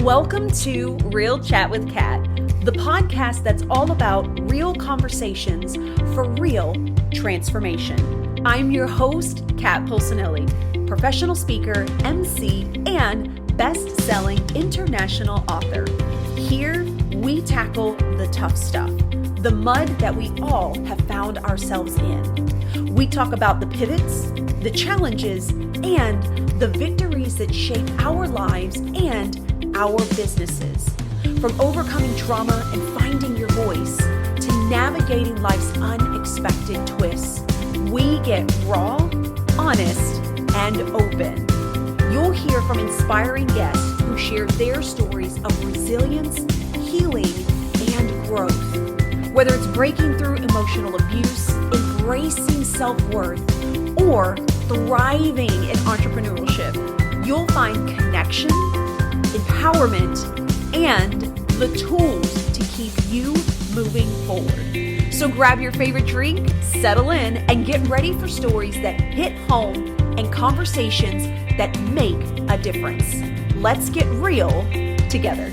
Welcome to Real Chat with Kat, the podcast that's all about real conversations for real transformation. I'm your host, Kat Polsinelli, professional speaker, MC, and best-selling international author. Here, we tackle the tough stuff, the mud that we all have found ourselves in. We talk about the pivots, the challenges, and the victories that shape our lives and our businesses. From overcoming trauma and finding your voice to navigating life's unexpected twists, we get raw, honest, and open. You'll hear from inspiring guests who share their stories of resilience, healing, and growth. Whether it's breaking through emotional abuse, embracing self-worth, or thriving in entrepreneurship, you'll find connection, empowerment, and the tools to keep you moving forward. So grab your favorite drink, settle in, and get ready for stories that hit home and conversations that make a difference. Let's get real together.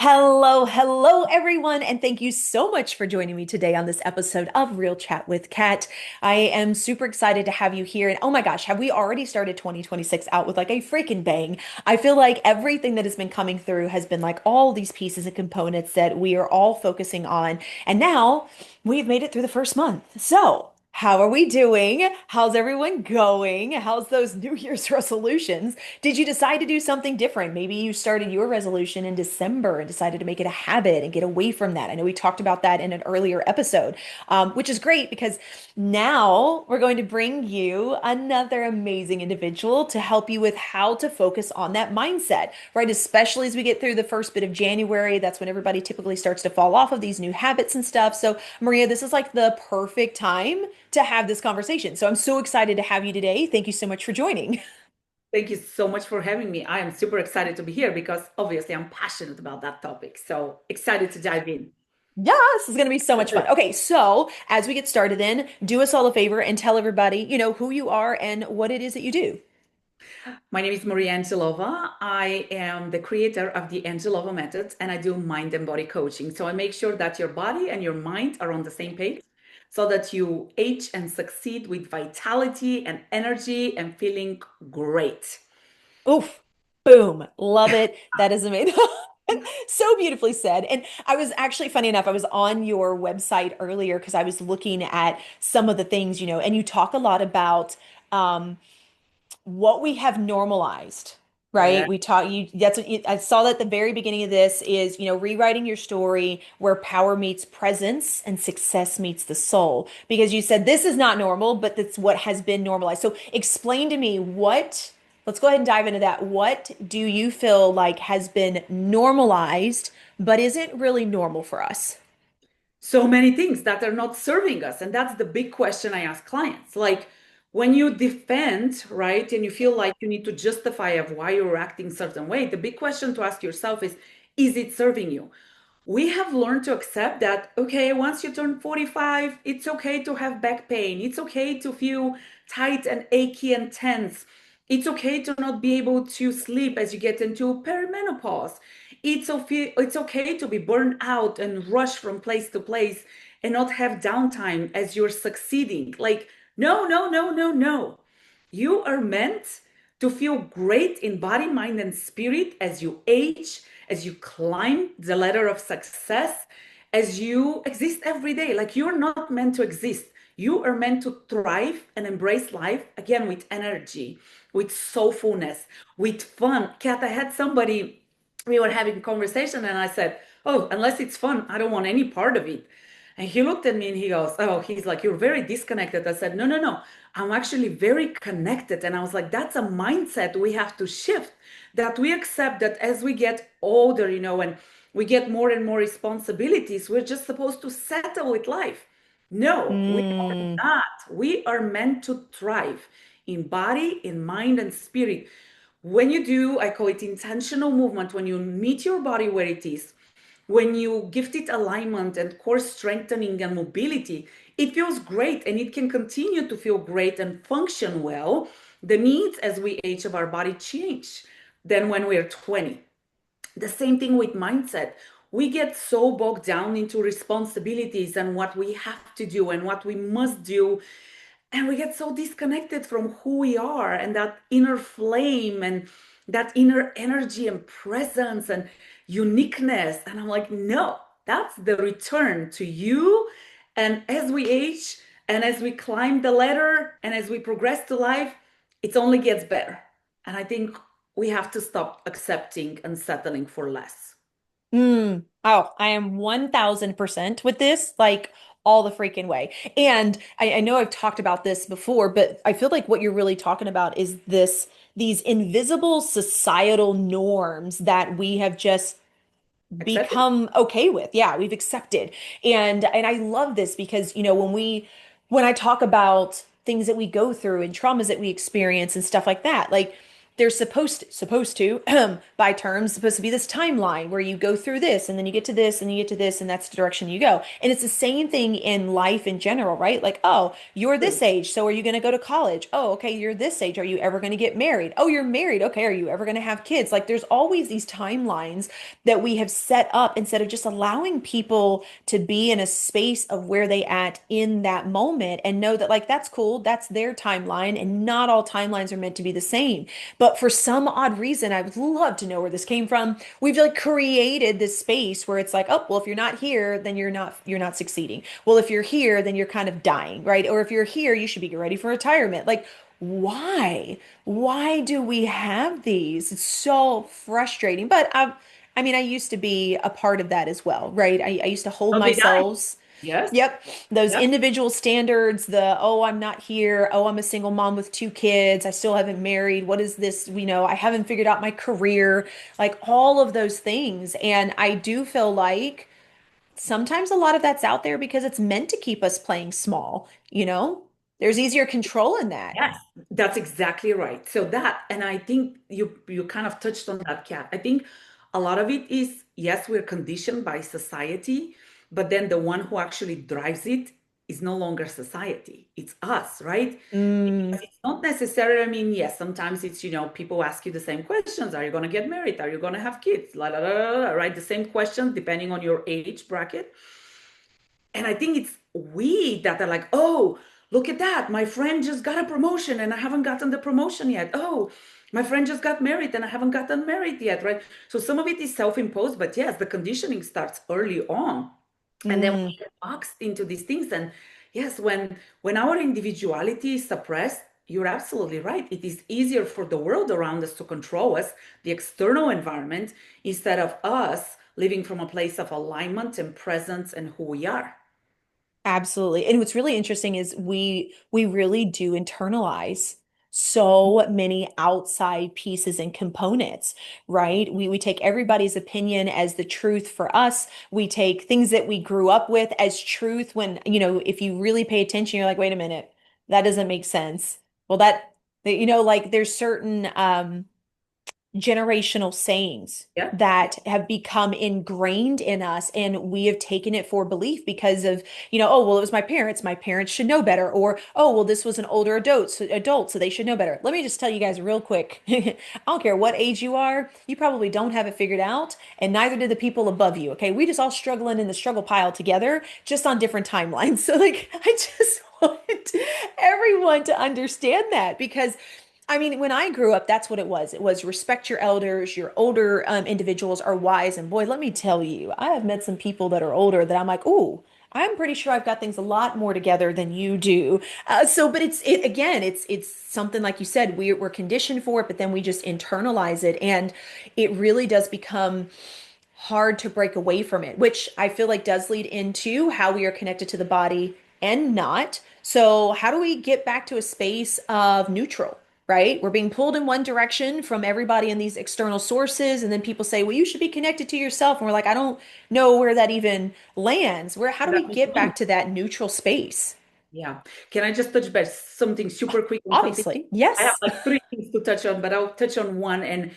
Hello, everyone, and thank you so much for joining me today on this episode of Real Chat with Kat. I am super excited to have you here, and oh my gosh, have we already started 2026 out with like a freaking bang? I feel like everything that has been coming through has been like all these pieces and components that we are all focusing on, and now we've made it through the first month. So, how are we doing? How's everyone going? How's those New Year's resolutions? Did you decide to do something different? Maybe you started your resolution in December and decided to make it a habit and get away from that. I know we talked about that in an earlier episode, which is great because now we're going to bring you another amazing individual to help you with how to focus on that mindset, right? Especially as we get through the first bit of January, that's when everybody typically starts to fall off of these new habits and stuff. So, Maria, this is like the perfect time to have this conversation. So I'm so excited to have you today. Thank you so much for joining. Thank you so much for having me. I am super excited to be here because obviously I'm passionate about that topic. So excited to dive in. Yeah, this is going to be so much fun. Okay, so as we get started in, do us all a favor and tell everybody, who you are and what it is that you do. My name is Maria Angelova. I am the creator of the Angelova Method and I do mind and body coaching. So I make sure that your body and your mind are on the same page so that you age and succeed with vitality and energy and feeling great. Oof, boom, love it. That is amazing. So beautifully said. And I was actually, funny enough, I was on your website earlier because I was looking at some of the things, and you talk a lot about what we have normalized, Yeah. right? We taught you that's what I saw that at the very beginning of this is, rewriting your story where power meets presence and success meets the soul. Because you said this is not normal, but that's what has been normalized. So explain to me let's go ahead and dive into that. What do you feel like has been normalized, but isn't really normal for us? So many things that are not serving us. And that's the big question I ask clients. Like when you defend, right, and you feel like you need to justify of why you're acting certain way, the big question to ask yourself is it serving you? We have learned to accept that, okay, once you turn 45, it's okay to have back pain. It's okay to feel tight and achy and tense. It's okay to not be able to sleep as you get into perimenopause. It's okay to be burned out and rush from place to place and not have downtime as you're succeeding. Like, no, no, no, no, no. You are meant to feel great in body, mind, and spirit as you age, as you climb the ladder of success, as you exist every day. Like, you're not meant to exist. You are meant to thrive and embrace life again with energy, with soulfulness, with fun. Kat, I had somebody, we were having a conversation, and I said, oh, unless it's fun, I don't want any part of it. And he looked at me and he goes, oh, he's like, you're very disconnected. I said, no, no, no. I'm actually very connected. And I was like, that's a mindset we have to shift, that we accept that as we get older, and we get more and more responsibilities, we're just supposed to settle with life. No, we are Mm. not. We are meant to thrive in body, in mind, and spirit. When you do, I call it intentional movement, when you meet your body where it is, when you gift it alignment and core strengthening and mobility, it feels great and it can continue to feel great and function well The needs as we age of our body change than when we're 20. The same thing with mindset. We get so bogged down into responsibilities and what we have to do and what we must do, and we get so disconnected from who we are and that inner flame and that inner energy and presence and uniqueness. And I'm like, no, that's the return to you. And as we age and as we climb the ladder and as we progress to life, it only gets better. And I think we have to stop accepting and settling for less. Oh, I am 1000% with this, like all the freaking way. And I know I've talked about this before, but I feel like what you're really talking about is these invisible societal norms that we have just Accepted. become okay with. Yeah, we've accepted. And I love this because, when I talk about things that we go through and traumas that we experience and stuff like that, like there's supposed to by terms supposed to be this timeline where you go through this and then you get to this and you get to this and that's the direction you go. And it's the same thing in life in general, right? Like, oh, you're this age, so are you going to go to college? Oh, okay, you're this age, are you ever going to get married? Oh, you're married. Okay, are you ever going to have kids? Like there's always these timelines that we have set up instead of just allowing people to be in a space of where they at in that moment and know that like that's cool, that's their timeline and not all timelines are meant to be the same. But for some odd reason, I would love to know where this came from. We've like created this space where it's like, oh, well, if you're not here, then you're not succeeding. Well, if you're here, then you're kind of dying, right? Or if you're here, you should be ready for retirement. Like, why? Why do we have these? It's so frustrating. But I mean, I used to be a part of that as well, right? I used to hold Not be dying. myself. Yes. Yep. Those Yep. individual standards, oh, I'm not here. Oh, I'm a single mom with two kids. I still haven't married. What is this? I haven't figured out my career, like all of those things. And I do feel like sometimes a lot of that's out there because it's meant to keep us playing small, you know? There's easier control in that. Yes, that's exactly right. So that, and I think you kind of touched on that, Kat. I think a lot of it is, yes, we're conditioned by society, but then the one who actually drives it is no longer society. It's us, right? Mm, It's not necessarily, I mean, yes, sometimes it's, people ask you the same questions. Are you going to get married? Are you going to have kids? La, la, la, la, la, right? The same questions depending on your age bracket. And I think it's we that are like, oh, look at that. My friend just got a promotion and I haven't gotten the promotion yet. Oh, my friend just got married and I haven't gotten married yet, right? So some of it is self-imposed, but yes, the conditioning starts early on. And then we mm. get boxed into these things. And yes, when our individuality is suppressed, you're absolutely right. It is easier for the world around us to control us, the external environment, instead of us living from a place of alignment and presence and who we are. Absolutely. And what's really interesting is we really do internalize so many outside pieces and components, right? We take everybody's opinion as the truth for us. We take things that we grew up with as truth when, if you really pay attention, you're like, wait a minute, that doesn't make sense. Well, like there's certain generational sayings Yeah. that have become ingrained in us and we have taken it for belief because of oh well, it was my parents should know better, or oh well, this was an older adult, so they should know better. Let me just tell you guys real quick. I don't care what age you are, you probably don't have it figured out, and neither do the people above you. Okay, we just all struggling in the struggle pile together, just on different timelines. So like I just want everyone to understand that, because I mean, when I grew up, that's what it was. It was respect your elders, your older individuals are wise. And boy, let me tell you, I have met some people that are older that I'm like, ooh, I'm pretty sure I've got things a lot more together than you do. But it's something like you said, we're conditioned for it, but then we just internalize it, and it really does become hard to break away from it, which I feel like does lead into how we are connected to the body and not. So, how do we get back to a space of neutral, right? We're being pulled in one direction from everybody in these external sources, and then people say, well, you should be connected to yourself. And we're like, I don't know where that even lands. How do we get back to that neutral space? Yeah. Can I just touch base something super quick on something? Obviously, I have yes. like three things to touch on, but I'll touch on one. And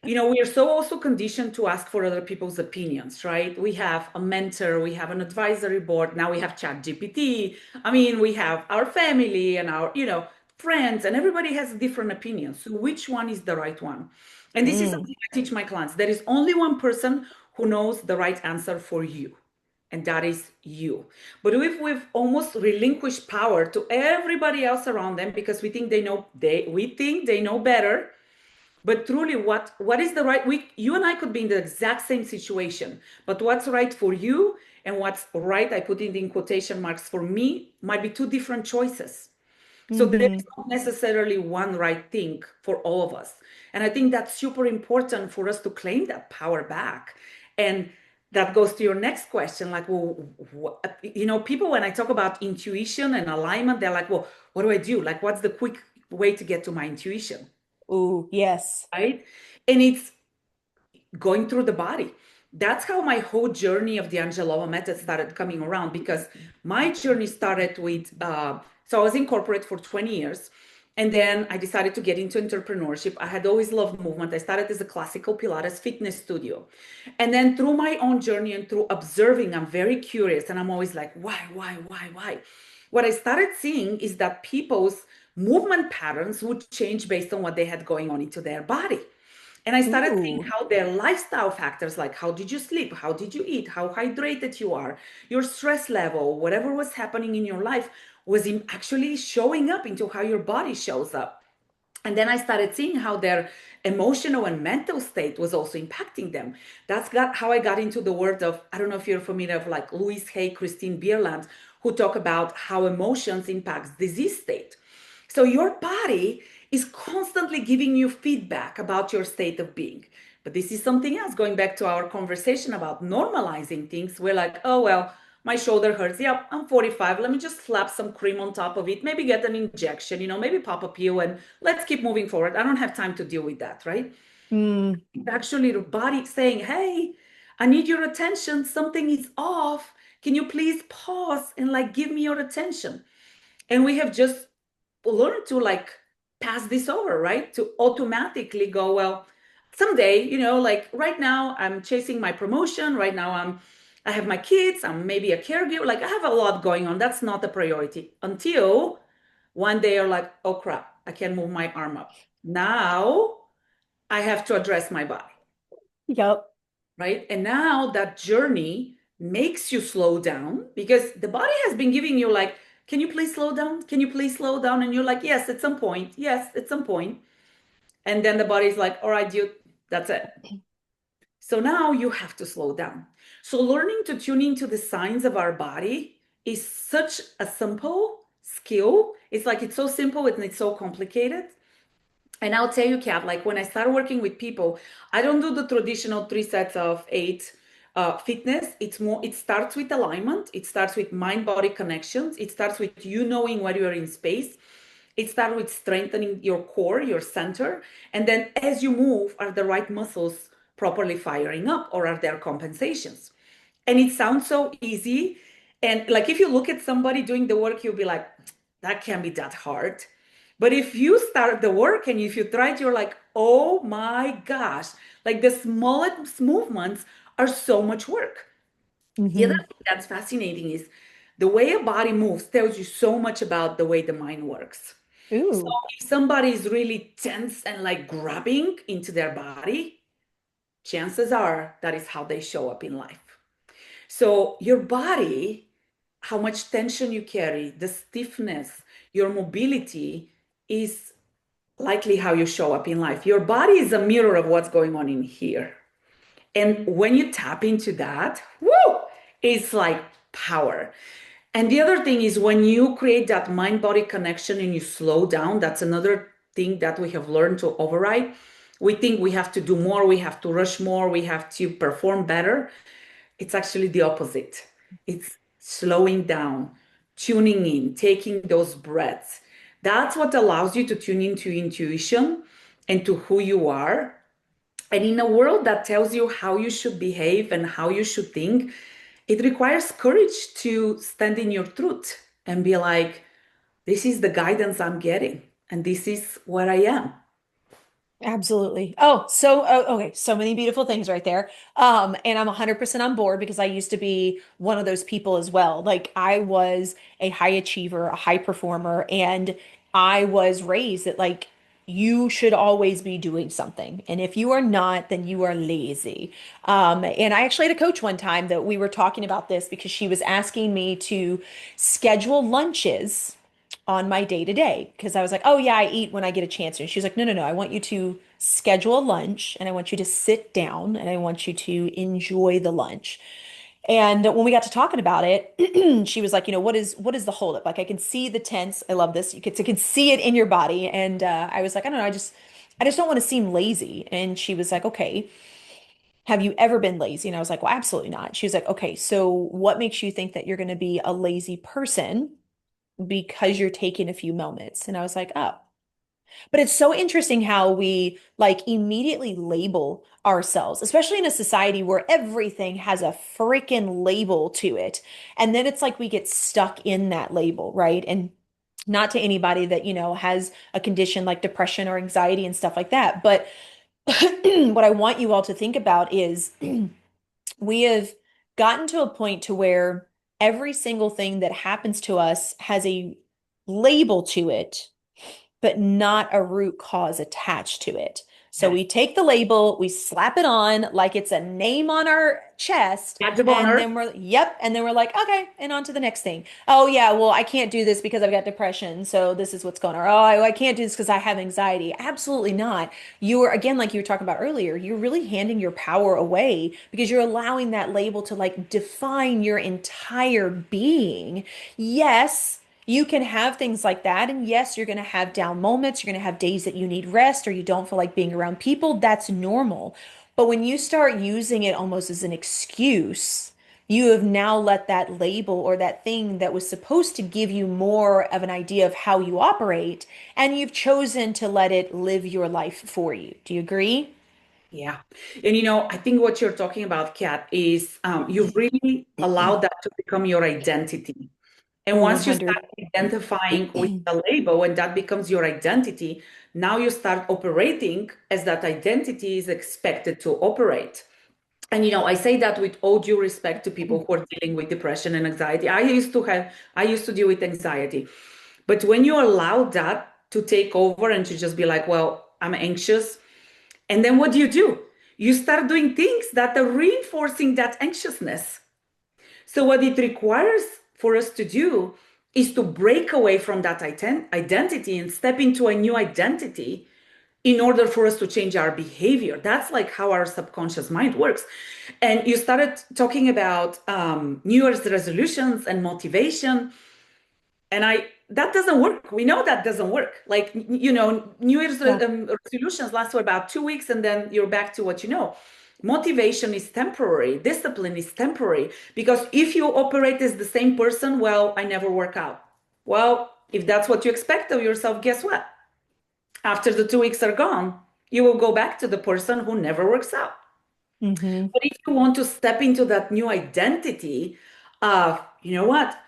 we are so also conditioned to ask for other people's opinions, right? We have a mentor, we have an advisory board, now we have Chat GPT. I mean, we have our family and our, friends, and everybody has different opinions. So which one is the right one? And this is Mm. something I teach my clients. There is only one person who knows the right answer for you, and that is you. But if we've almost relinquished power to everybody else around them because we think they know better, but truly what is the right we you and I could be in the exact same situation, but what's right for you and what's right, I put it in quotation marks, for me might be two different choices. So there is Hmm. not necessarily one right thing for all of us. And I think that's super important for us to claim that power back. And that goes to your next question. Like, well, people, when I talk about intuition and alignment, they're like, well, what do I do? Like, what's the quick way to get to my intuition? Ooh, yes. Right? And it's going through the body. That's how my whole journey of the Angelova Method started coming around, because my journey started with, so I was in corporate for 20 years. And then I decided to get into entrepreneurship. I had always loved movement. I started as a classical Pilates fitness studio. And then through my own journey and through observing, I'm very curious and I'm always like, why? What I started seeing is that people's movement patterns would change based on what they had going on into their body. And I started seeing Ooh. how their lifestyle factors, like how did you sleep, how did you eat, how hydrated you are, your stress level, whatever was happening in your life, was actually showing up into how your body shows up. And then I started seeing how their emotional and mental state was also impacting them. How I got into the world of, I don't know if you're familiar of like Louise Hay, Christine Bierland, who talk about how emotions impacts disease state. So your body is constantly giving you feedback about your state of being. But this is something else, going back to our conversation about normalizing things. We're like, oh, well, my shoulder hurts. Yep, I'm 45. Let me just slap some cream on top of it, maybe get an injection, maybe pop a pill, and let's keep moving forward. I don't have time to deal with that, right? Mm. It's actually the body saying, hey, I need your attention. Something is off. Can you please pause and like give me your attention? And we have just learned to like pass this over, right? To automatically go, well, someday, like right now I'm chasing my promotion. Right now I have my kids. I'm maybe a caregiver. Like I have a lot going on. That's not the priority until one day you're like, oh crap, I can't move my arm up. Now I have to address my body, Yep. right? And now that journey makes you slow down because the body has been giving you like, can you please slow down? Can you please slow down? And you're like, yes, at some point. Yes, at some point. And then the body's like, all right, dude, that's it. So now you have to slow down. So learning to tune into the signs of our body is such a simple skill. It's like it's so simple and it's so complicated. And I'll tell you, Kat, like when I start working with people, I don't do the traditional 3 sets of 8 fitness. It's more, it starts with alignment. It starts with mind body connections. It starts with you knowing where you are in space. It starts with strengthening your core, your center. And then as you move, are the right muscles properly firing up or are there compensations? And it sounds so easy. And like if you look at somebody doing the work, you'll be like, that can't be that hard. But if you start the work and if you try it, you're like, oh my gosh, like the smallest movements are so much work. The other Hmm. thing that's fascinating is the way a body moves tells you so much about the way the mind works. So Ooh. if somebody is really tense and like grabbing into their body, chances are that is how they show up in life. So your body, how much tension you carry, the stiffness, your mobility is likely how you show up in life. Your body is a mirror of what's going on in here. And when you tap into that, whoo, it's like power. And the other thing is when you create that mind body connection and you slow down, that's another thing that we have learned to override. We think we have to do more, we have to rush more, we have to perform better. It's actually the opposite. It's slowing down, tuning in, taking those breaths. That's what allows you to tune into intuition and to who you are. And in a world that tells you how you should behave and how you should think, it requires courage to stand in your truth and be like, this is the guidance I'm getting, and this is what I am. Absolutely. Okay, so many beautiful things right there. And I'm 100% on board because I used to be one of those people as well. Like I was a high achiever, a high performer, and I was raised that like you should always be doing something. And if you are not, then you are lazy. And I actually had a coach one time that we were talking about this because she was asking me to schedule lunches on my day to day because I was like, oh yeah, I eat when I get a chance. And she's like, no, no, no, I want you to schedule a lunch and I want you to sit down and I want you to enjoy the lunch. And when we got to talking about it, she was like, what is the holdup? Like I can see the tense. I love this. You can see it in your body. And I was like, I don't know, I just don't want to seem lazy. And she was like, okay, have you ever been lazy? And I was like, well, absolutely not. She was like, okay, so what makes you think that you're going to be a lazy person because you're taking a few moments? And I was like, oh. But it's so interesting how we like immediately label ourselves, especially in a society where everything has a freaking label to it. And then it's like we get stuck in that label, right? And not to anybody that, has a condition like depression or anxiety and stuff like that. But what I want you all to think about is we have gotten to a point to where every single thing that happens to us has a label to it but not a root cause attached to it. So Yes. we take the label, we slap it on like it's a name on our chest, Badge of and honor. then we're like, okay, and on to the next thing. Oh yeah, well, I can't do this because I've got depression, so this is what's going on. Oh, I can't do this because I have anxiety. Absolutely not. You are, again, like you were talking about earlier, you're really handing your power away because you're allowing that label to like define your entire being. Yes, you can have things like that. And yes, you're going to have down moments. You're going to have days that you need rest or you don't feel like being around people. That's normal. But when you start using it almost as an excuse, you have now let that label or that thing that was supposed to give you more of an idea of how you operate, and you've chosen to let it live your life for you. Do you agree? Yeah. And I think what you're talking about, Kat, is you've really allowed that to become your identity. And once you start 100. identifying with the label and that becomes your identity, now you start operating as that identity is expected to operate. And I say that with all due respect to people who are dealing with depression and anxiety. I used to deal with anxiety. But when you allow that to take over and to just be like, well, I'm anxious, and then what do? You start doing things that are reinforcing that anxiousness. So, what it requires for us to do is to break away from that identity and step into a new identity in order for us to change our behavior. That's like how our subconscious mind works. And you started talking about New Year's resolutions and motivation. And that doesn't work. We know that doesn't work. Like, New Year's Yeah, resolutions last for about 2 weeks and then you're back to what you know. Motivation is temporary, discipline is temporary. Because if you operate as the same person, well, I never work out. Well, if that's what you expect of yourself, guess what? After the 2 weeks are gone, you will go back to the person who never works out. hmm. But if you want to step into that new identity of, you know what?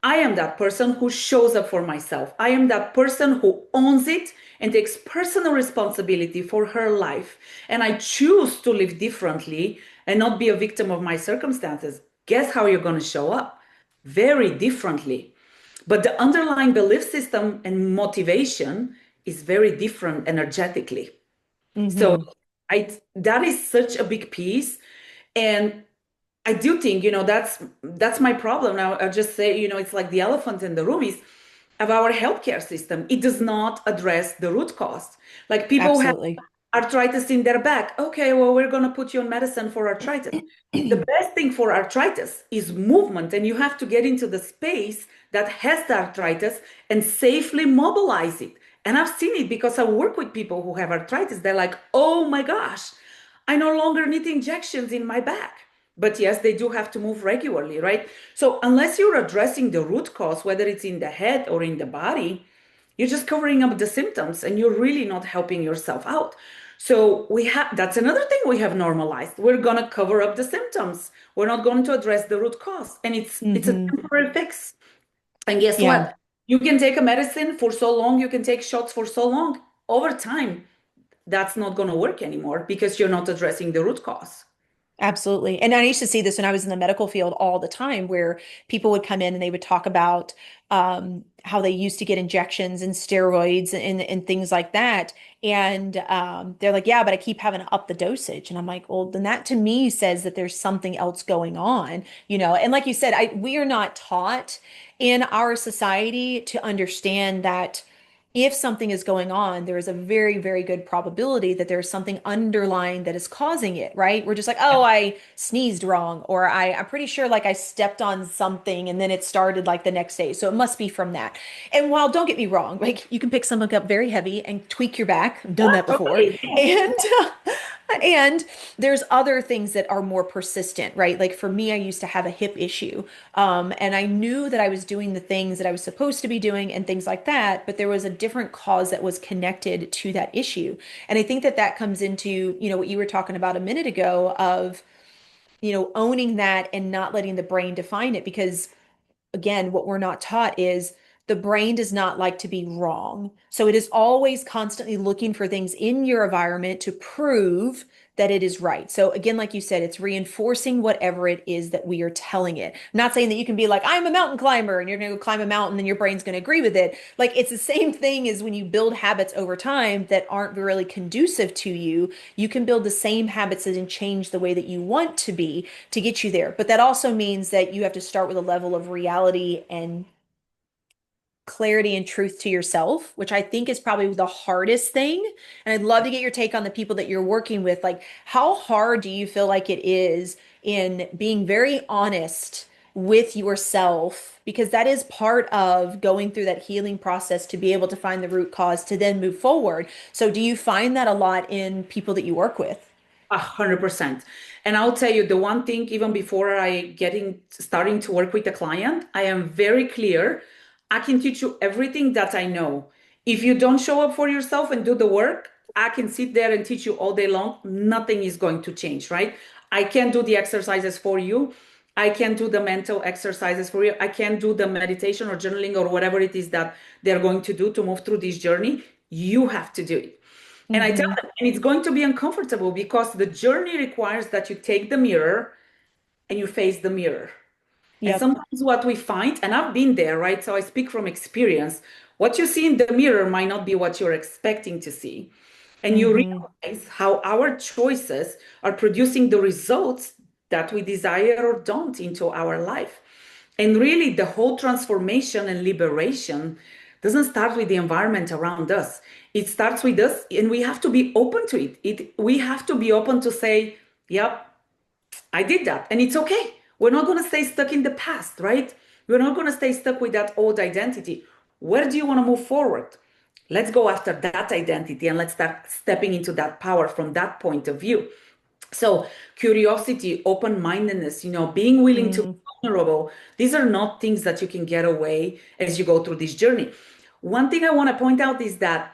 I am that person who shows up for myself. I am that person who owns it and takes personal responsibility for her life. And I choose to live differently and not be a victim of my circumstances. Guess how you're going to show up? Very differently. But the underlying belief system and motivation is very different energetically. So Hmm. that is such a big piece. And I do think, that's my problem. Now I'll just say, it's like the elephant in the room is of our healthcare system. It does not address the root cause. Like people who have Absolutely. arthritis in their back. Okay, well, we're gonna put you on medicine for arthritis. The best thing for arthritis is movement, and you have to get into the space that has the arthritis and safely mobilize it. And I've seen it because I work with people who have arthritis. They're like, oh my gosh, I no longer need injections in my back. But yes, they do have to move regularly, right? So unless you're addressing the root cause, whether it's in the head or in the body, you're just covering up the symptoms and you're really not helping yourself out. So that's another thing we have normalized. We're gonna cover up the symptoms. We're not going to address the root cause. And it's a Hmm. temporary fix. And guess Yeah. what? You can take a medicine for so long, you can take shots for so long. Over time, that's not gonna work anymore because you're not addressing the root cause. Absolutely. And I used to see this when I was in the medical field all the time, where people would come in and they would talk about how they used to get injections and steroids and things like that. And they're like, yeah, but I keep having to up the dosage. And I'm like, well, then that to me says that there's something else going on, you know? And like you said, we are not taught in our society to understand that if something is going on, there is a very, very good probability that there's something underlying that is causing it, right? We're just like, oh, I sneezed wrong, or I'm pretty sure like I stepped on something and then it started like the next day. So it must be from that. And while don't get me wrong, like you can pick something up very heavy and tweak your back. I've done Yeah, that before. totally. And and there's other things that are more persistent, right? Like for me, I used to have a hip issue. And I knew that I was doing the things that I was supposed to be doing and things like that, but there was a different cause that was connected to that issue. And I think that that comes into, you know, what you were talking about a minute ago of, you know, owning that and not letting the brain define it. Because again, what we're not taught is the brain does not like to be wrong. So it is always constantly looking for things in your environment to prove that it is right. So again, like you said, it's reinforcing whatever it is that we are telling it. I'm not saying that you can be like, I'm a mountain climber and you're going to go climb a mountain and your brain's going to agree with it. Like it's the same thing as when you build habits over time that aren't really conducive to you. You can build the same habits and change the way that you want to be to get you there. But that also means that you have to start with a level of reality and clarity and truth to yourself, which I think is probably the hardest thing. And I'd love to get your take on the people that you're working with. Like, how hard do you feel like it is in being very honest with yourself? Because that is part of going through that healing process to be able to find the root cause to then move forward. So, do you find that a lot in people that you work with? 100%. And I'll tell you the one thing, even before I getting starting to work with a client, I am very clear. I can teach you everything that I know. If you don't show up for yourself and do the work, I can sit there and teach you all day long. Nothing is going to change, right? I can do the exercises for you. I can do the mental exercises for you. I can do the meditation or journaling or whatever it is that they're going to do to move through this journey. You have to do it. And I tell Mm-hmm. them, and it's going to be uncomfortable because the journey requires that you take the mirror and you face the mirror. And Yep. sometimes what we find, and I've been there, right? So I speak from experience. What you see in the mirror might not be what you're expecting to see. And you Mm-hmm. realize how our choices are producing the results that we desire or don't into our life. And really, the whole transformation and liberation doesn't start with the environment around us. It starts with us, and we have to be open to it. We have to be open to say, yep, I did that. And it's okay. We're not going to stay stuck in the past, right? We're not going to stay stuck with that old identity. Where do you want to move forward? Let's go after that identity and let's start stepping into that power from that point of view. So, curiosity, open mindedness, being willing to be Mm-hmm. vulnerable, these are not things that you can get away as you go through this journey. One thing I want to point out is that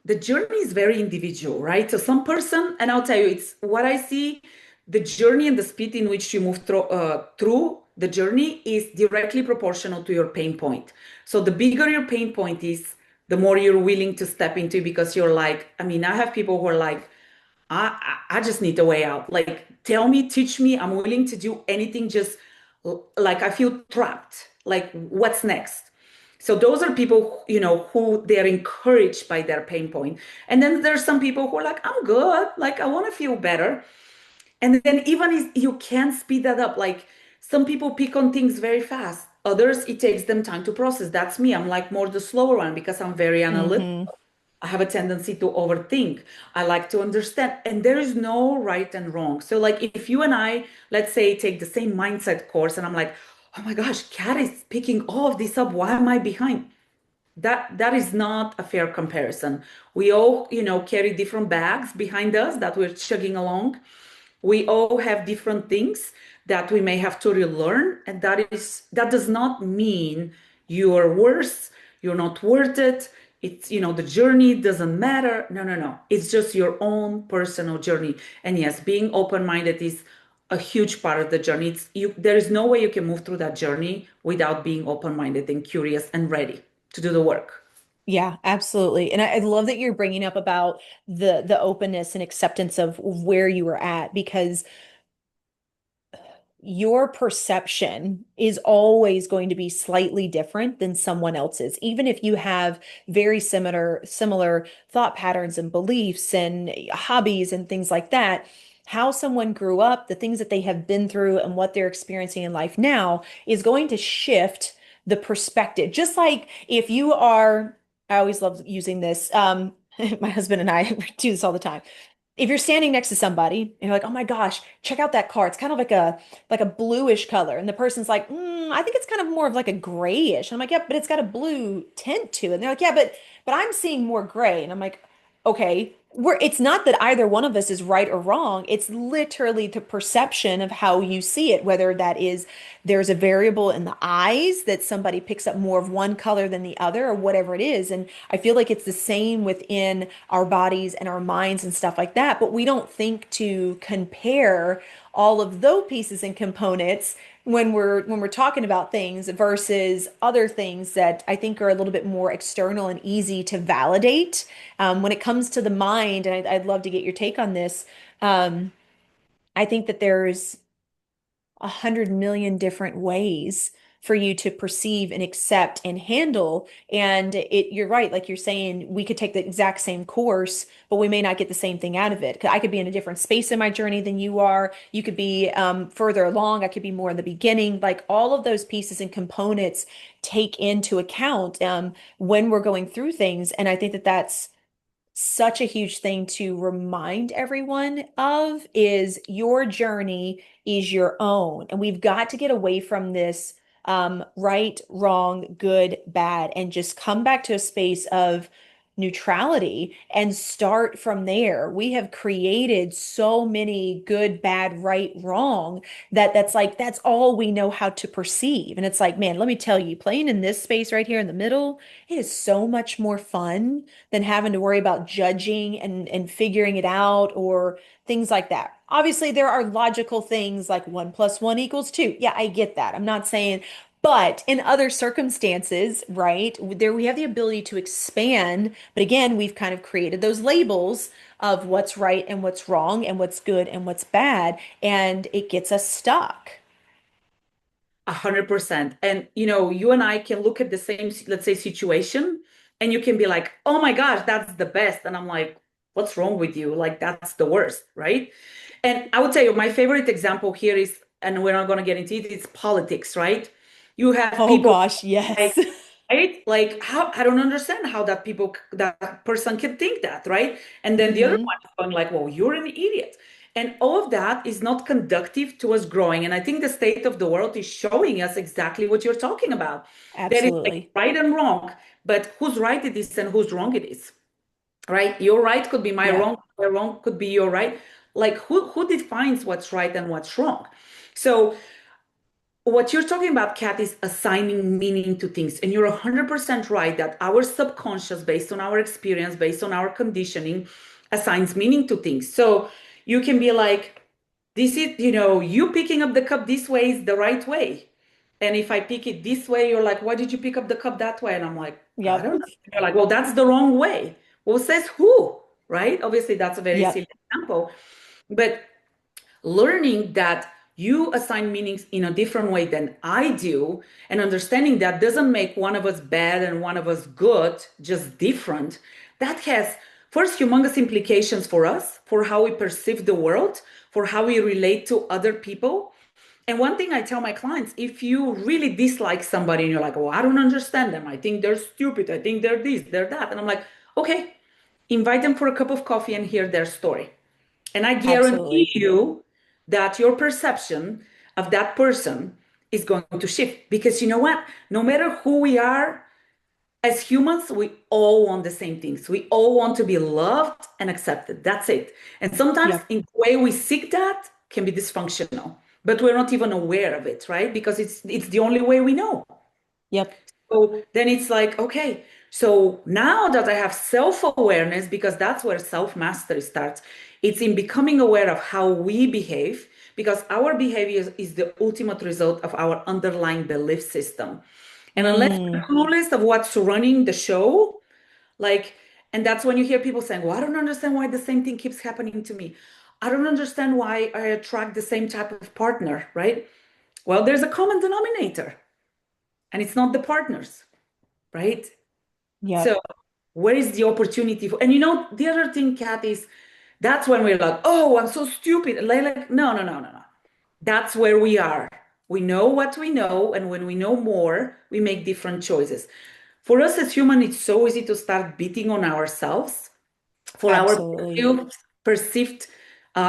the journey is very individual, right? So some person, and I'll tell you, it's what I see, the journey and the speed in which you move through the journey is directly proportional to your pain point. So the bigger your pain point is, the more you're willing to step into because you're like, I mean, I have people who are like, I just need a way out. Like, tell me, teach me. I'm willing to do anything. Just like I feel trapped. Like, what's next? So those are people, who they're encouraged by their pain point. And then there's some people who are like, I'm good. Like, I want to feel better. And then even if you can speed that up, like some people pick on things very fast. Others, it takes them time to process. That's me. I'm like more the slower one because I'm very analytical. Mm-hmm. I have a tendency to overthink. I like to understand, and there is no right and wrong. So, like, if you and I, let's say, take the same mindset course, and I'm like, oh my gosh, Kat is picking all of this up. Why am I behind? That is not a fair comparison. We all, carry different bags behind us that we're chugging along. We all have different things that we may have to relearn, and that does not mean you're worse, you're not worth it. It's, the journey doesn't matter. No, no, no. It's just your own personal journey. And yes, being open-minded is a huge part of the journey. There is no way you can move through that journey without being open-minded and curious and ready to do the work. Yeah, absolutely. And I love that you're bringing up about the openness and acceptance of where you were at because your perception is always going to be slightly different than someone else's, even if you have very similar thought patterns and beliefs and hobbies and things like that. How someone grew up, the things that they have been through, and what they're experiencing in life now is going to shift the perspective. Just like if you are, I always love using this. My husband and I do this all the time. If you're standing next to somebody and you're like, "Oh my gosh, check out that car. It's kind of like a bluish color." And the person's like, I think it's kind of more of like a grayish. And I'm like, "Yeah, but it's got a blue tint to it." And they're like, "Yeah, but I'm seeing more gray." And I'm like, "Okay, it's not that either one of us is right or wrong. It's literally the perception of how you see it, whether that is there's a variable in the eyes that somebody picks up more of one color than the other or whatever it is." And I feel like it's the same within our bodies and our minds and stuff like that, but we don't think to compare all of those pieces and components when we're talking about things versus other things that I think are a little bit more external and easy to validate. When it comes to the mind, and I'd love to get your take on this. um, I think that there's 100 million different ways for you to perceive and accept and handle. And you're right, like you're saying, we could take the exact same course, but we may not get the same thing out of it. 'Cause I could be in a different space in my journey than you are. You could be further along. I could be more in the beginning. Like all of those pieces and components take into account when we're going through things. And I think that that's such a huge thing to remind everyone of is your journey is your own. And we've got to get away from this right, wrong, good, bad, and just come back to a space of neutrality and start from there. We have created so many good, bad, right, wrong that's like that's all we know how to perceive. And it's like, man, let me tell you, playing in this space right here in the middle, it is so much more fun than having to worry about judging and figuring it out or things like that. Obviously, there are logical things like 1 + 1 = 2. Yeah, I get that. I'm not saying, but in other circumstances, right, there we have the ability to expand. But again, we've kind of created those labels of what's right and what's wrong and what's good and what's bad, and it gets us stuck. 100%. And you and I can look at the same, let's say, situation, and you can be like, "Oh my gosh, that's the best." And I'm like, "What's wrong with you? Like, that's the worst, right?" And I would tell you, my favorite example here is, and we're not going to get into it, it's politics, right? You have Oh people gosh, like, yes. right? Like, how I don't understand how that person can think that, right? And then the other Hmm. one is going like, "Well, you're an idiot." And all of that is not conductive to us growing. And I think the state of the world is showing us exactly what you're talking about. There is like Absolutely. right and wrong, but whose right it is and whose wrong it is, right? Your right could be Yeah. my wrong could be your right. Like who defines what's right and what's wrong? So what you're talking about, Kat, is assigning meaning to things. And you're 100% right that our subconscious, based on our experience, based on our conditioning, assigns meaning to things. So you can be like, this is, you picking up the cup this way is the right way. And if I pick it this way, you're like, "Why did you pick up the cup that way?" And I'm like, "I Yep. don't know." You're like, "Well, that's the wrong way." Well, says who? Right? Obviously, that's a very Yep. silly example. But learning that you assign meanings in a different way than I do, and understanding that doesn't make one of us bad and one of us good, just different, that has first humongous implications for us, for how we perceive the world, for how we relate to other people. And one thing I tell my clients, if you really dislike somebody and you're like, "Oh, I don't understand them. I think they're stupid. I think they're this, they're that." And I'm like, "Okay, invite them for a cup of coffee and hear their story." And I guarantee Absolutely. you that your perception of that person is going to shift, because you know what? No matter who we are as humans, we all want the same things. We all want to be loved and accepted. That's it. And sometimes Yep. in the way we seek that can be dysfunctional, but we're not even aware of it, right? Because it's the only way we know. Yep. So then it's like, okay, so now that I have self-awareness, because that's where self-mastery starts, it's in becoming aware of how we behave, because our behavior is the ultimate result of our underlying belief system. And unless we're Mm. clueless of what's running the show, like, and that's when you hear people saying, "Well, I don't understand why the same thing keeps happening to me." I don't understand why I attract the same type of partner, right? Well, there's a common denominator, and it's not the partners, right? So Yep. where is the opportunity for, and the other thing, Kat, is that's when we're like, oh, I'm so stupid. Like, no, no, no, no, no. That's where we are. We know what we know, and when we know more, we make different choices. For us as humans, it's so easy to start beating on ourselves for our Absolutely. perceived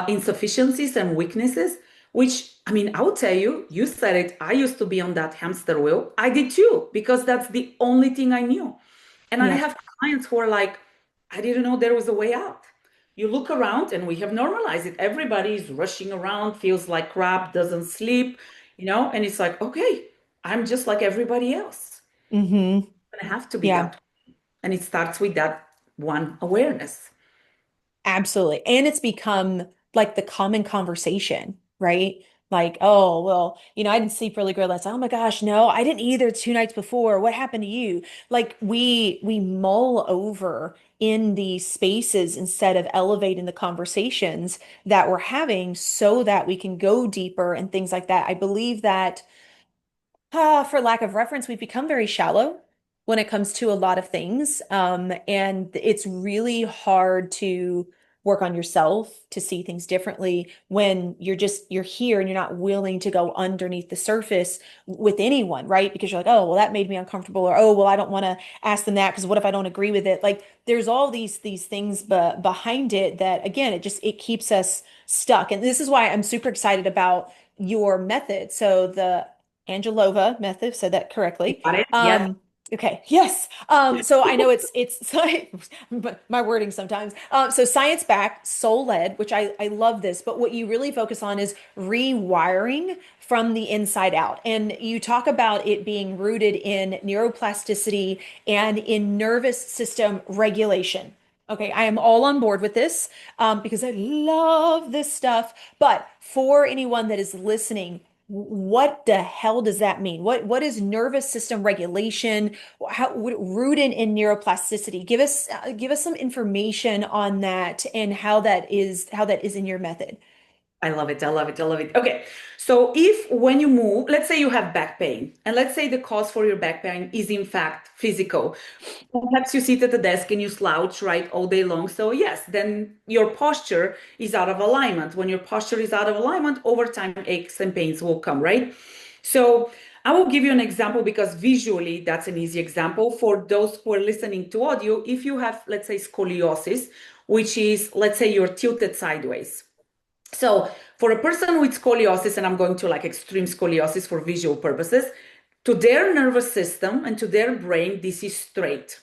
insufficiencies and weaknesses, which, I mean, I'll tell you, you said it, I used to be on that hamster wheel. I did too, because that's the only thing I knew. And I Yep. have clients who are like, I didn't know there was a way out. You look around and we have normalized it. Everybody is rushing around, feels like crap, doesn't sleep, and it's like, okay, I'm just like everybody else. Mm-hmm. I have to be Yeah. that. And it starts with that one awareness. Absolutely. And it's become like the common conversation, right? Like, oh, well, I didn't sleep really good last night. Oh my gosh, no, I didn't either 2 nights before. What happened to you? Like we mull over in these spaces instead of elevating the conversations that we're having so that we can go deeper and things like that. I believe that for lack of reference, we've become very shallow when it comes to a lot of things. And it's really hard to work on yourself to see things differently when you're here and you're not willing to go underneath the surface with anyone, right? Because you're like, oh, well, that made me uncomfortable, or oh, well, I don't want to ask them that because what if I don't agree with it? Like there's all these things behind it that again, it keeps us stuck. And this is why I'm super excited about your method. So the Angelova Method, said that You correctly. got it? Yes. Okay, yes. So I know it's but my wording sometimes. So science backed, soul led, which I love this. But what you really focus on is rewiring from the inside out, and you talk about it being rooted in neuroplasticity and in nervous system regulation. Okay, I am all on board with this because I love this stuff. But for anyone that is listening, what the hell does that mean? What is nervous system regulation? How rooted in neuroplasticity? Give us some information on that and how that is in your method. I love it. I love it. I love it. Okay. So if when you move, let's say you have back pain, and let's say the cause for your back pain is in fact physical. Perhaps you sit at the desk and you slouch, right, all day long. So yes, then your posture is out of alignment. When your posture is out of alignment, over time aches and pains will come, right? So I will give you an example because visually that's an easy example for those who are listening to audio. If you have, let's say, scoliosis, which is, let's say, you're tilted sideways. So for a person with scoliosis, and I'm going to like extreme scoliosis for visual purposes, to their nervous system and to their brain, this is straight.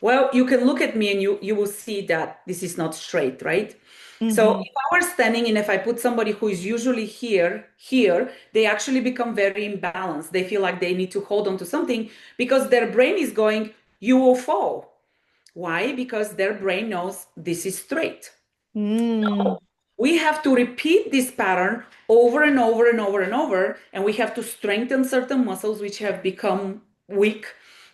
Well, you can look at me and you will see that this is not straight, right? So Hmm. if I were standing and if I put somebody who is usually here, they actually become very imbalanced. They feel like they need to hold on to something because their brain is going, you will fall. Why? Because their brain knows this is straight. Mm. We have to repeat this pattern over and over and over and over, and we have to strengthen certain muscles which have become weak.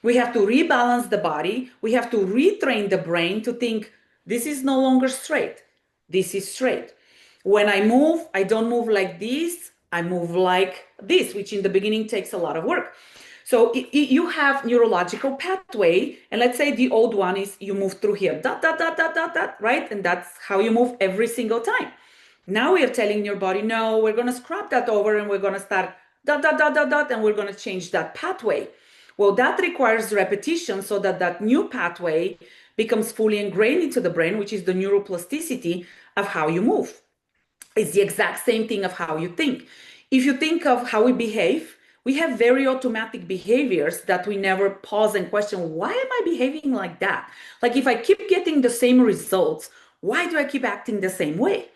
We have to rebalance the body. We have to retrain the brain to think this is no longer straight. This is straight. When I move, I don't move like this. I move like this, which in the beginning takes a lot of work. So you have neurological pathway, and let's say the old one is you move through here, dot, dot, dot, dot, dot, dot, right? And that's how you move every single time. Now we are telling your body, no, we're going to scrap that over and we're going to start dot, dot, dot, dot, dot, and we're going to change that pathway. Well, that requires repetition so that that new pathway becomes fully ingrained into the brain, which is the neuroplasticity of how you move. It's the exact same thing of how you think. If you think of how we behave, we have very automatic behaviors that we never pause and question, why am I behaving like that? Like if I keep getting the same results, why do I keep acting the same way?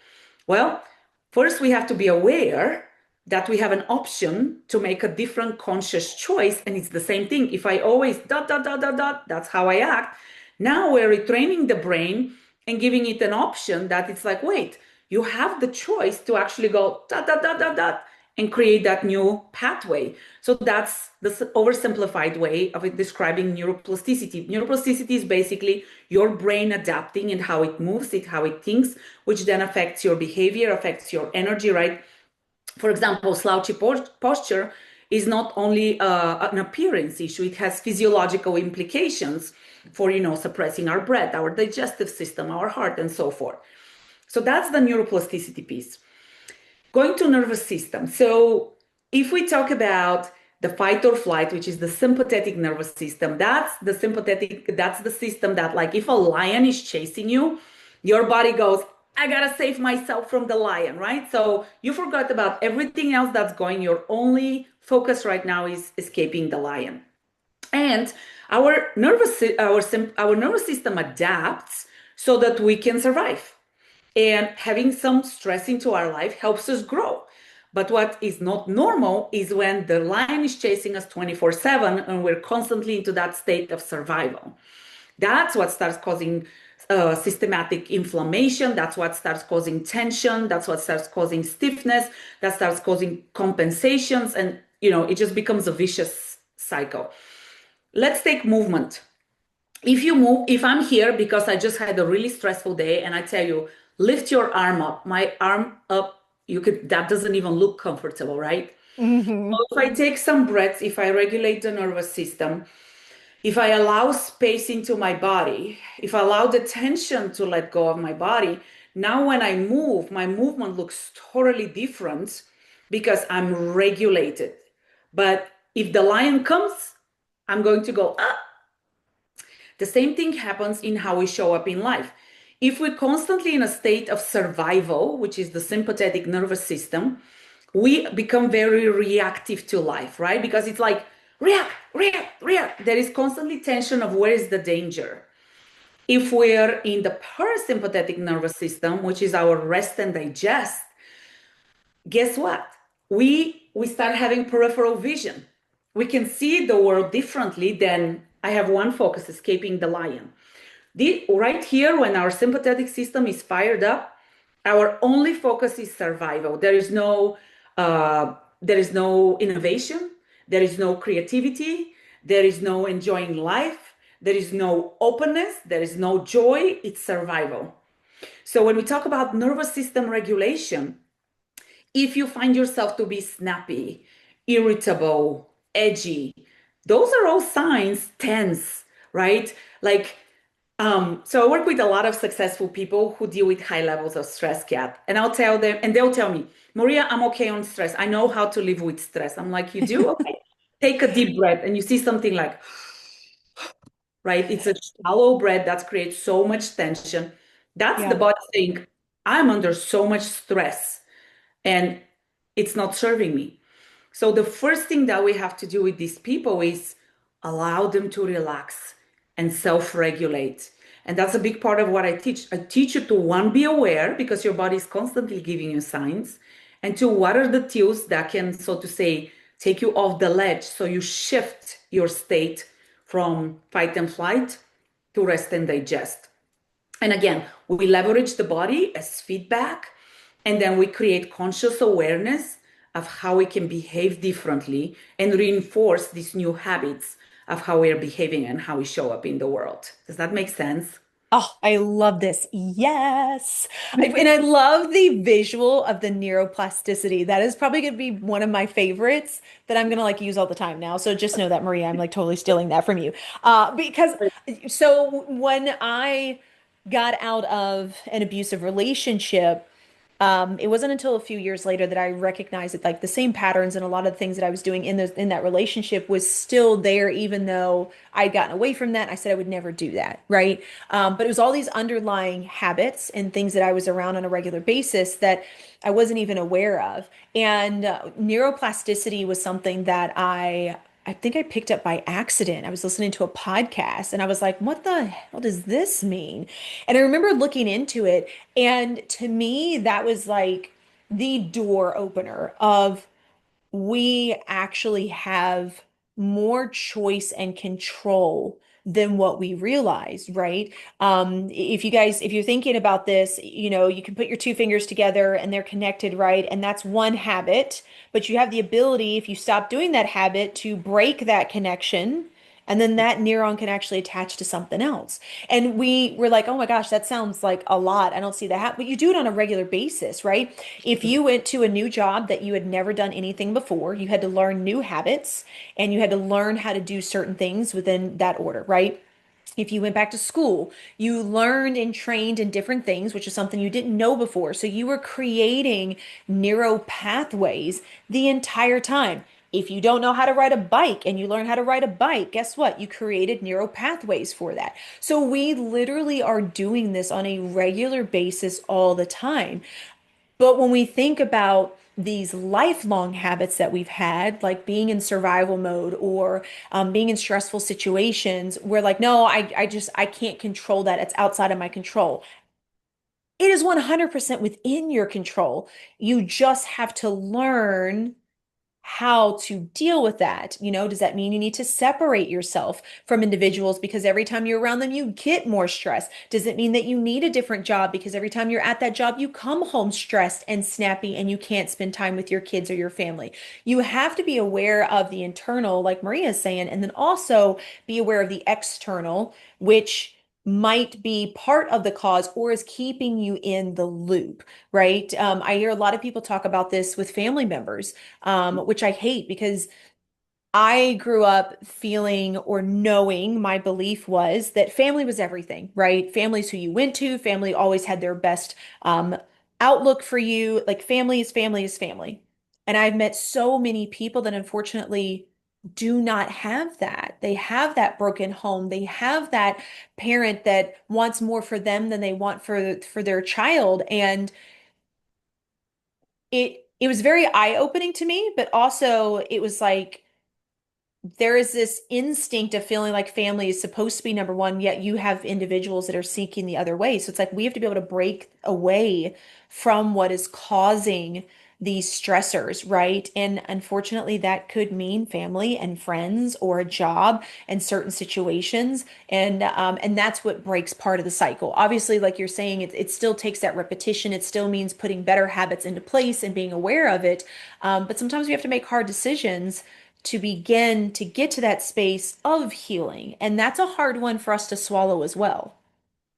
Well, first we have to be aware that we have an option to make a different conscious choice. And it's the same thing. If I always dot, dot, dot, dot, dot, that's how I act. Now we're retraining the brain and giving it an option that it's like, wait, you have the choice to actually go dot, dot, dot, dot, dot. and create that new pathway. So that's the oversimplified way of describing neuroplasticity. Neuroplasticity is basically your brain adapting and how it moves, how it thinks, which then affects your behavior, affects your energy, right? For example, slouchy posture is not only an appearance issue, it has physiological implications for, suppressing our breath, our digestive system, our heart, and so forth. So that's the neuroplasticity piece. Going to nervous system. So if we talk about the fight or flight, which is the sympathetic nervous system, that's the system that, like, if a lion is chasing you, your body goes, I gotta save myself from the lion, right? So you forgot about everything else that's going. Your only focus right now is escaping the lion. And our nervous system adapts so that we can survive. And having some stress into our life helps us grow. But what is not normal is when the lion is chasing us 24/7 and we're constantly into that state of survival. That's what starts causing systematic inflammation. That's what starts causing tension. That's what starts causing stiffness. That starts causing compensations. And, it just becomes a vicious cycle. Let's take movement. If I'm here because I just had a really stressful day and I tell you, lift your arm up, my arm up, that doesn't even look comfortable, right? Hmm. So if I take some breaths, if I regulate the nervous system, if I allow space into my body, if I allow the tension to let go of my body, now when I move, my movement looks totally different because I'm regulated. But if the lion comes, I'm going to go, ah. The same thing happens in how we show up in life. If we're constantly in a state of survival, which is the sympathetic nervous system, we become very reactive to life, right? Because it's like react, react, react. There is constantly tension of where is the danger. If we're in the parasympathetic nervous system, which is our rest and digest, guess what? We start having peripheral vision. We can see the world differently than I have one focus, escaping the lion. Right here, when our sympathetic system is fired up, our only focus is survival. There is no innovation. There is no creativity. There is no enjoying life. There is no openness. There is no joy. It's survival. So when we talk about nervous system regulation, if you find yourself to be snappy, irritable, edgy, those are all signs, tense, right? Like, so I work with a lot of successful people who deal with high levels of stress, Kat. And I'll tell them, and they'll tell me, Maria, I'm okay on stress. I know how to live with stress. I'm like, you do? Okay. Take a deep breath and you see something like, right? It's a shallow breath that creates so much tension. That's the Yeah. body saying, I'm under so much stress and it's not serving me. So the first thing that we have to do with these people is allow them to relax and self-regulate. And that's a big part of what I teach. I teach you to, one, be aware because your body is constantly giving you signs. And two, what are the tools that can, so to say, take you off the ledge so you shift your state from fight and flight to rest and digest. And again, we leverage the body as feedback, and then we create conscious awareness of how we can behave differently and reinforce these new habits of how we are behaving and how we show up in the world. Does that make sense? Oh, I love this. Yes. And I love the visual of the neuroplasticity. That is probably going to be one of my favorites that I'm going to like use all the time now. So just know that, Maria, I'm like totally stealing that from you. Because so when I got out of an abusive relationship, it wasn't until a few years later that I recognized that like the same patterns and a lot of the things that I was doing in that relationship was still there, even though I'd gotten away from that. I said I would never do that, right? But it was all these underlying habits and things that I was around on a regular basis that I wasn't even aware of. And neuroplasticity was something that I think I picked up by accident. I was listening to a podcast and I was like, what the hell does this mean? And I remember looking into it. And to me, that was like the door opener of we actually have more choice and control than what we realize, right? If you're thinking about this, you can put your two fingers together and they're connected, right? And that's one habit, but you have the ability, if you stop doing that habit, to break that connection. And then that neuron can actually attach to something else. And we're like, oh my gosh, that sounds like a lot. I don't see that happen. But you do it on a regular basis, right? If you went to a new job that you had never done anything before, you had to learn new habits and you had to learn how to do certain things within that order, right? If you went back to school, you learned and trained in different things, which is something you didn't know before. So you were creating neural pathways the entire time. If you don't know how to ride a bike and you learn how to ride a bike, guess what? You created neural pathways for that. So we literally are doing this on a regular basis all the time. But when we think about these lifelong habits that we've had, like being in survival mode or being in stressful situations, we're like, no, I can't control that. It's outside of my control. It is 100% within your control. You just have to learn how to deal with that. Does that mean you need to separate yourself from individuals because every time you're around them, you get more stress? Does it mean that you need a different job because every time you're at that job, you come home stressed and snappy and you can't spend time with your kids or your family? You have to be aware of the internal, like Maria is saying, and then also be aware of the external, which might be part of the cause or is keeping you in the loop, right? I hear a lot of people talk about this with family members, which I hate because I grew up feeling or knowing my belief was that family was everything, right? Family's who you went to, family always had their best outlook for you. Like family is family is family. And I've met so many people that unfortunately do not have that. They have that broken home. They have that parent that wants more for them than they want for their child. And it was very eye-opening to me, but also it was like there is this instinct of feeling like family is supposed to be number one, yet you have individuals that are seeking the other way. So it's like we have to be able to break away from what is causing these stressors, right? And unfortunately, that could mean family and friends or a job and certain situations. And that's what breaks part of the cycle. Obviously, like you're saying, it still takes that repetition. It still means putting better habits into place and being aware of it. But sometimes we have to make hard decisions to begin to get to that space of healing. And that's a hard one for us to swallow as well.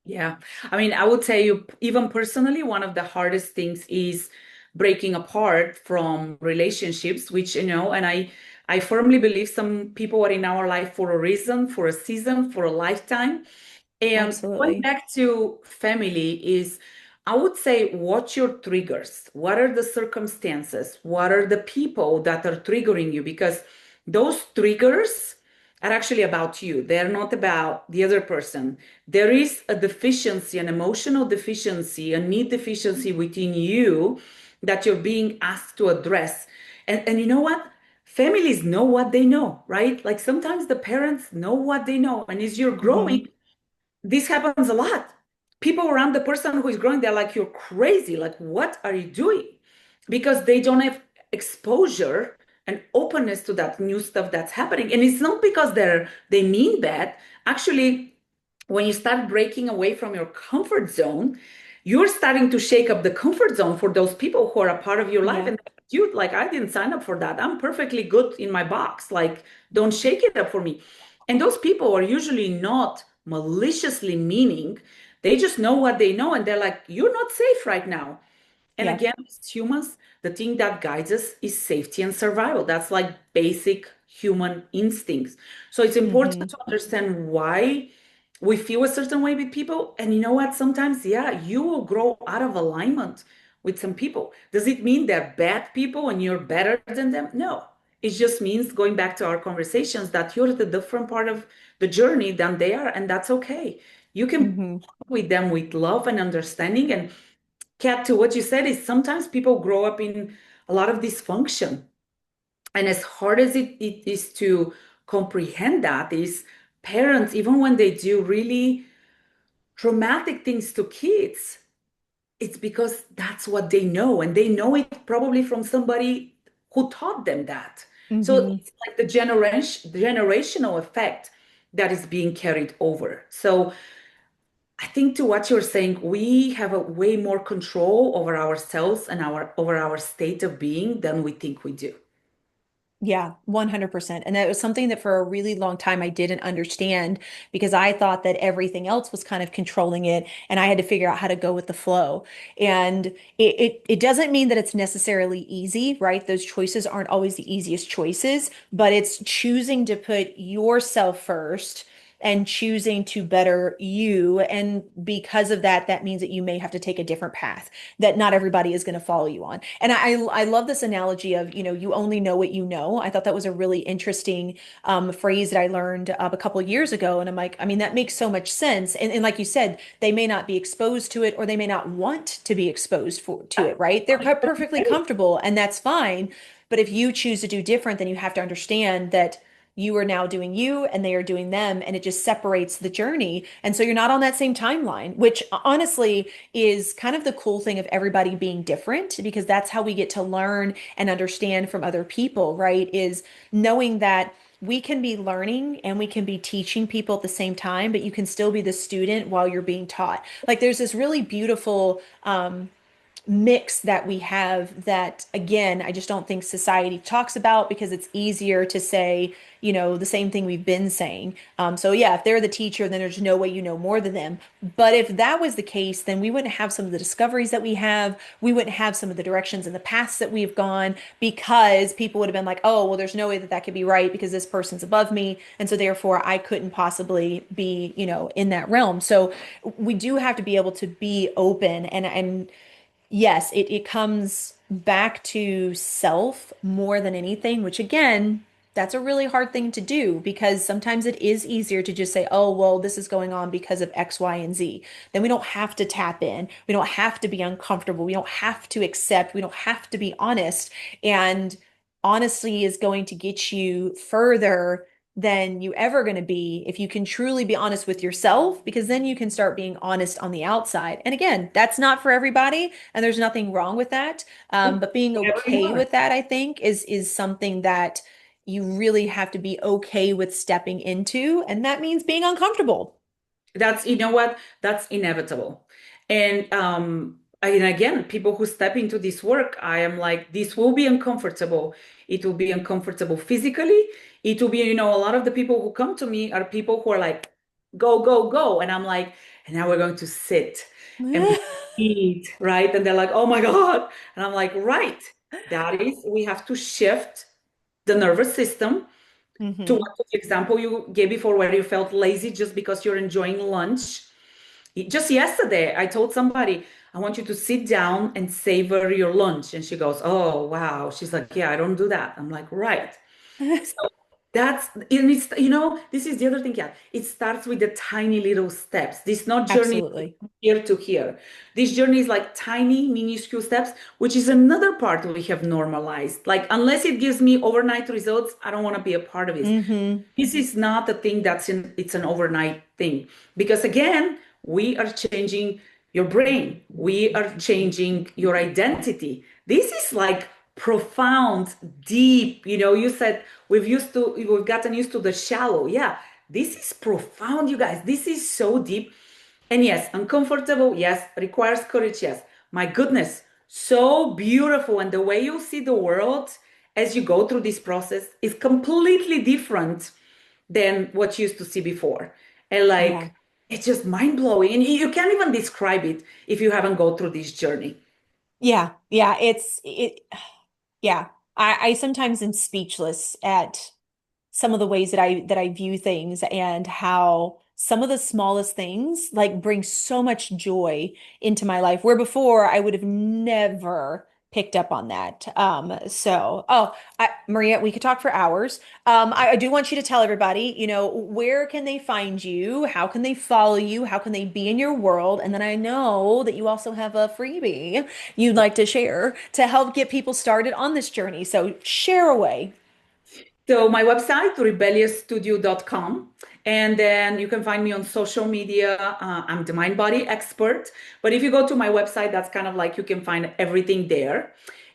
Yeah. I mean, I would tell you, even personally, one of the hardest things is breaking apart from relationships, which, and I firmly believe some people are in our life for a reason, for a season, for a lifetime. And going Absolutely. back to family is, I would say, watch your triggers. What are the circumstances? What are the people that are triggering you? Because those triggers are actually about you. They're not about the other person. There is a deficiency, an emotional deficiency, a need deficiency within you that you're being asked to address. And you know what? Families know what they know, right? Like sometimes the parents know what they know. And as you're Hmm. growing, this happens a lot. People around the person who is growing, they're like, you're crazy. Like, what are you doing? Because they don't have exposure and openness to that new stuff that's happening. And it's not because they mean that. Actually, when you start breaking away from your comfort zone, you're starting to shake up the comfort zone for those people who are a part of your life. Yeah. And dude, like I didn't sign up for that. I'm perfectly good in my box. Like, don't shake it up for me. And those people are usually not maliciously meaning. They just know what they know. And they're like, you're not safe right now. And Yeah. again, as humans, the thing that guides us is safety and survival. That's like basic human instincts. So it's important Hmm. to understand why we feel a certain way with people. And you know what? Sometimes, yeah, you will grow out of alignment with some people. Does it mean they're bad people and you're better than them? No. It just means going back to our conversations that you're at a different part of the journey than they are, and that's okay. You can Hmm. talk with them with love and understanding. And Kat, to what you said is sometimes people grow up in a lot of dysfunction. And as hard as it is to comprehend that, is parents, even when they do really traumatic things to kids, it's because that's what they know. And they know it probably from somebody who taught them that. So Hmm. it's like the generational effect. that is being carried over. So I think to what you're saying, we have a way more control over ourselves and our over our state of being than we think we do. Yeah, 100%. And that was something that for a really long time I didn't understand because I thought that everything else was kind of controlling it and I had to figure out how to go with the flow. And it doesn't mean that it's necessarily easy, right? Those choices aren't always the easiest choices, but it's choosing to put yourself first and choosing to better you. And because of that, that means that you may have to take a different path that not everybody is going to follow you on. And I love this analogy of, you only know what you know. I thought that was a really interesting phrase that I learned a couple of years ago. And I'm like, I mean, that makes so much sense. And like you said, they may not be exposed to it or they may not want to be exposed to it, right? They're perfectly comfortable and that's fine. But if you choose to do different, then you have to understand that you are now doing you and they are doing them and it just separates the journey and so you're not on that same timeline, which honestly is kind of the cool thing of everybody being different because that's how we get to learn and understand from other people, right? Is knowing that we can be learning and we can be teaching people at the same time, but you can still be the student while you're being taught. Like there's this really beautiful mix that we have that again I just don't think society talks about because it's easier to say the same thing we've been saying. So yeah, if they're the teacher then there's no way you know more than them, but if that was the case then we wouldn't have some of the discoveries that we have, we wouldn't have some of the directions and the paths that we've gone because people would have been like, oh well, there's no way that that could be right because this person's above me and so therefore I couldn't possibly be in that realm. So we do have to be able to be open and yes, it comes back to self more than anything, which again, that's a really hard thing to do because sometimes it is easier to just say, oh, well, this is going on because of X, Y, and Z. Then we don't have to tap in. We don't have to be uncomfortable. We don't have to accept. We don't have to be honest. And honesty is going to get you further than you ever going to be if you can truly be honest with yourself, because then you can start being honest on the outside. And again, that's not for everybody, and there's nothing wrong with that. But being okay with that, I think, is something that you really have to be okay with stepping into, and that means being uncomfortable. That's, you know what? That's inevitable. And again, people who step into this work, I am like, this will be uncomfortable. It will be uncomfortable physically. It will be, a lot of the people who come to me are people who are like, go, go, go. And I'm like, and now we're going to sit and breathe, right? And they're like, oh my God. And I'm like, right. That is, we have to shift the nervous system to Hmm. what the example you gave before, where you felt lazy just because you're enjoying lunch. Just yesterday, I told somebody, I want you to sit down and savor your lunch. And she goes, oh, wow. She's like, yeah, I don't do that. I'm like, right. So that's, and it's, this is the other thing, yeah. It starts with the tiny little steps. This not journey Absolutely. from here to here. This journey is like tiny, minuscule steps, which is another part we have normalized. Like, unless it gives me overnight results, I don't want to be a part of it. Hmm. This is not a thing it's an overnight thing. Because again, we are changing your brain. We are changing your identity. This is like profound, deep. You said we've gotten used to the shallow. Yeah, this is profound, you guys. This is so deep. And yes, uncomfortable. Yes, requires courage. Yes, my goodness, so beautiful. And the way you see the world as you go through this process is completely different than what you used to see before. And Yeah. like, it's just mind blowing. And you can't even describe it if you haven't gone through this journey. Yeah. Yeah. Yeah. I sometimes am speechless at some of the ways that I view things and how some of the smallest things like bring so much joy into my life where before I would have never picked up on that. Maria, we could talk for hours. I do want you to tell everybody, where can they find you? How can they follow you? How can they be in your world? And then I know that you also have a freebie you'd like to share to help get people started on this journey. So share away. So my website, rebelliousstudio.com. And then you can find me on social media. I'm the mind body expert. But if you go to my website, that's kind of like you can find everything there.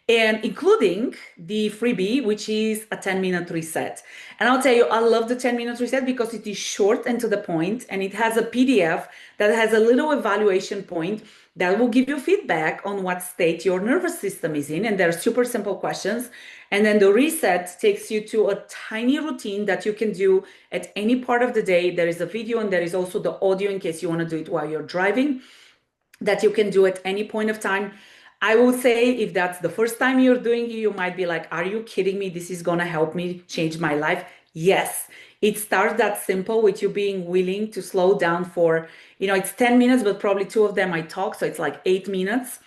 and including the freebie, which is a 10-minute reset. And I'll tell you, I love the 10-minute reset because it is short and to the point, and it has a PDF that has a little evaluation point that will give you feedback on what state your nervous system is in. And they're super simple questions. And then the reset takes you to a tiny routine that you can do at any part of the day. There is a video and there is also the audio in case you want to do it while you're driving, that you can do at any point of time. I will say if that's the first time you're doing it, you might be like, are you kidding me? This is going to help me change my life. Yes, it starts that simple with you being willing to slow down for, it's 10 minutes, but probably 2 of them I talk. So it's like 8 minutes.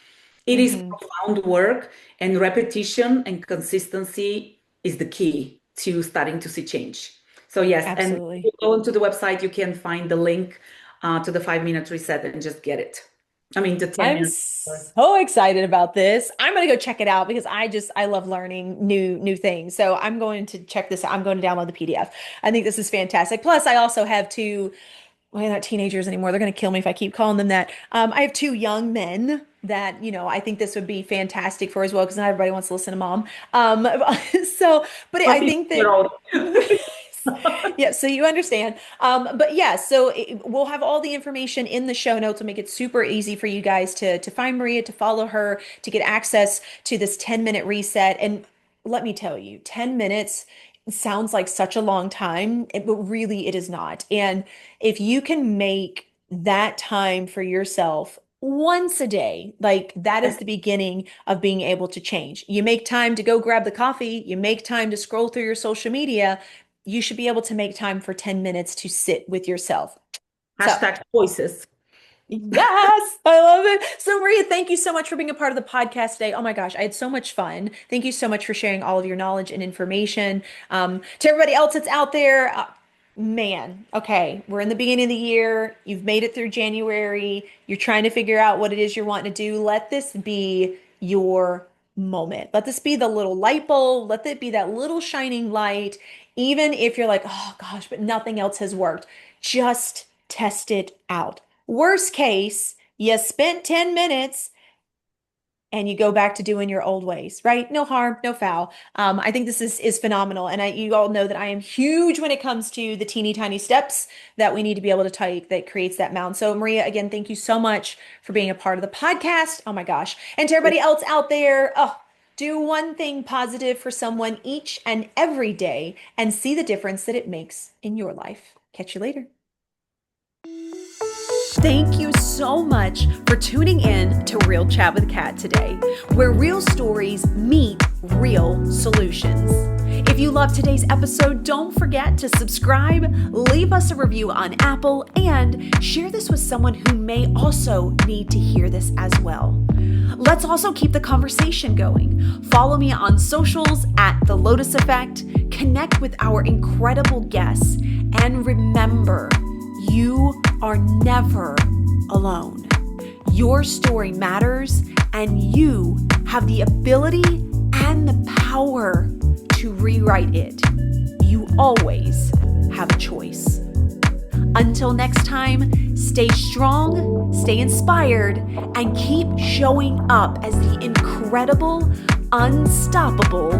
It is profound work, and repetition and consistency is the key to starting to see change. So yes, Absolutely. and if you go onto the website, you can find the link to the 5-minute reset and just get it. I mean, the 10 I'm minutes. so excited about this. I'm going to go check it out because I love learning new things. So I'm going to check this out. I'm going to download the PDF. I think this is fantastic. Plus, I also have two, well, they're not teenagers anymore. They're going to kill me if I keep calling them that. I have 2 young men that, I think this would be fantastic for as well because not everybody wants to listen to mom. But I think that yeah, so you understand. But yeah, so we'll have all the information in the show notes to make it super easy for you guys to find Maria, to follow her, to get access to this 10-minute reset. And let me tell you, 10 minutes sounds like such a long time, but really it is not. And if you can make that time for yourself once a day, like that is the beginning of being able to change. You make time to go grab the coffee, you make time to scroll through your social media, you should be able to make time for 10 minutes to sit with yourself. Hashtag choices. Yes, I love it. So, Maria, thank you so much for being a part of the podcast today. Oh my gosh, I had so much fun. Thank you so much for sharing all of your knowledge and information. To everybody else that's out there, man, okay, we're in the beginning of the year. You've made it through January. You're trying to figure out what it is you're wanting to do. Let this be your moment. Let this be the little light bulb. Let it be that little shining light. Even if you're like, oh gosh, but nothing else has worked, just test it out. Worst case, you spent 10 minutes and you go back to doing your old ways, right? No harm, no foul. I think this is phenomenal. And you all know that I am huge when it comes to the teeny tiny steps that we need to be able to take that creates that mountain. So Maria, again, thank you so much for being a part of the podcast. Oh my gosh. And to everybody else out there, do one thing positive for someone each and every day and see the difference that it makes in your life. Catch you later. Thank you so much for tuning in to Real Chat with Kat today, where real stories meet real solutions. If you loved today's episode, don't forget to subscribe, leave us a review on Apple, and share this with someone who may also need to hear this as well. Let's also keep the conversation going. Follow me on socials at The Lotus Effect, connect with our incredible guests, and remember, you are never alone. Your story matters, and you have the ability and the power to rewrite it. You always have a choice. Until next time, stay strong, stay inspired, and keep showing up as the incredible, unstoppable